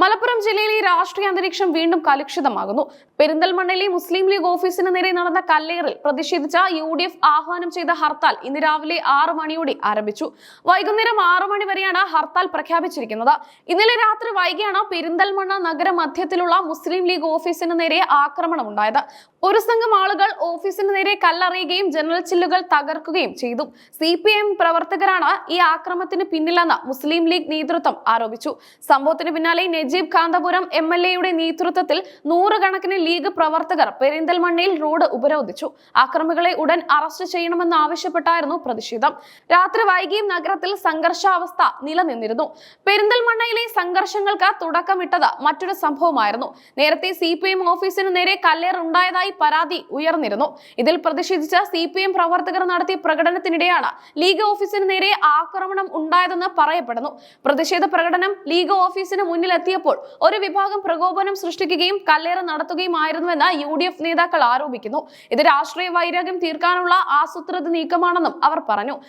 മലപ്പുറം ജില്ലയിലെ രാഷ്ട്രീയ അന്തരീക്ഷം വീണ്ടും കലുഷിതമാകുന്നു. പെരിന്തൽമണ്ണയിലെ മുസ്ലിം ലീഗ് ഓഫീസിന് നേരെ നടന്ന കല്ലേറിൽ പ്രതിഷേധിച്ച UDF ആഹ്വാനം ചെയ്ത ഹർത്താൽ ഇന്ന് രാവിലെ 6 മണിയോടെ ആരംഭിച്ചു. വൈകുന്നേരം 6 മണി വരെയാണ് ഹർത്താൽ പ്രഖ്യാപിച്ചിരിക്കുന്നത്. ഇന്നലെ രാത്രി വൈകിയാണ് പെരിന്തൽമണ്ണ നഗര മധ്യത്തിലുള്ള മുസ്ലിം ലീഗ് ഓഫീസിന് നേരെ ആക്രമണമുണ്ടായത്. ഒരു സംഘം ആളുകൾ ഓഫീസിന് നേരെ കല്ലെറിയുകയും ജനറൽ ചില്ലുകൾ തകർക്കുകയും ചെയ്തു. CPM പ്രവർത്തകരാണ് ഈ ആക്രമണത്തിന് പിന്നിലെന്ന് മുസ്ലിം ലീഗ് നേതൃത്വം ആരോപിച്ചു. സംഭവത്തിന് പിന്നാലെ നജീബ് കാന്തപുരം MLA നേതൃത്വത്തിൽ നൂറുകണക്കിന് ലീഗ് പ്രവർത്തകർ പെരിന്തൽമണ്ണയിൽ റോഡ് ഉപരോധിച്ചു. ആക്രമികളെ ഉടൻ അറസ്റ്റ് ചെയ്യണമെന്ന് ആവശ്യപ്പെട്ടായിരുന്നു പ്രതിഷേധം. രാത്രി വൈകിയും നഗരത്തിൽ സംഘർഷാവസ്ഥ നിലനിന്നിരുന്നു. പെരിന്തൽമണ്ണയിലെ സംഘർഷങ്ങൾക്ക് തുടക്കമിട്ടത് മറ്റൊരു സംഭവമായിരുന്നു. നേരത്തെ CPM ഓഫീസിന് നേരെ കല്ലേറുണ്ടായതായി പരാതി ഉയർന്നിരുന്നു. ഇതിൽ പ്രതിഷേധിച്ച CPM പ്രവർത്തകർ നടത്തിയ പ്രകടനത്തിനിടെയാണ് ലീഗ് ഓഫീസിന് നേരെ ആക്രമണം ഉണ്ടായതെന്ന് പറയപ്പെടുന്നു. പ്രതിഷേധ പ്രകടനം ലീഗ് ഓഫീസിന് മുന്നിലെത്തിയപ്പോൾ ഒരു വിഭാഗം പ്രകോപനം സൃഷ്ടിക്കുകയും കല്ലേറ് നടത്തുകയുമായിരുന്നുവെന്ന് UDF നേതാക്കൾ ആരോപിക്കുന്നു. ഇത് രാഷ്ട്രീയ വൈരാഗ്യം തീർക്കാനുള്ള ആസൂത്രിത നീക്കമാണെന്നും അവർ പറഞ്ഞു.